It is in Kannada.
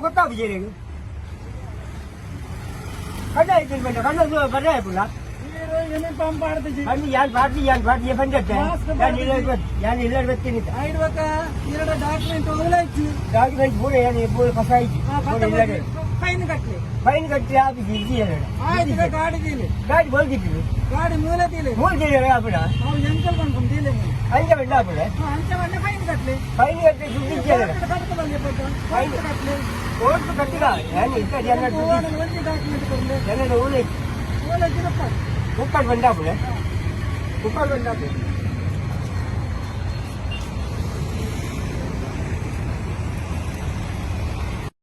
ಗೊತ್ತಾಗಿದೆ ಯೂನಿಫಾರ್ಮ್ ಪಾಡ್ತೀವಿ ಯಾನ್ ಪಾಡ್ತಿ ಬಂದತ್ತೆ ಯಾನ್ ಇಲ್ಲ ಬರ್ತೀನಿ ಎರಡು ಡಾಕ್ಯುಮೆಂಟ್ ಹೋಗ್ಲಾಯ್ತು ಡಾಕ್ಯುಮೆಂಟ್ ಪೂರ ಏನು ಪೂರ ಕಸ ಆಯ್ತು ಫೈನ್ ಕಟ್ಟಿ ಆಫೀಸ್ ಇದ್ದೀವಿ ಗಾಡಿ ಬೋಲ್ದಿದ್ದೀವಿ ಗಾಡಿ ಮೂಲ ಆಪಡ ಅಂಚೆ ಬಂಡ ಆಪಡ ಫೈನ್ ಕಟ್ಟಿ ದುಡ್ಡಿದ್ದೀರ ಓಟು ಕಟ್ಟಿಗ ಏನು ಇಷ್ಟ ಜನ ಓಲೈತು ಕುಕ್ಕರ್ ಬಂದಾಪುಳೆ ಕುಕ್ಕರ್ ಬಂದಾಪುಳೆ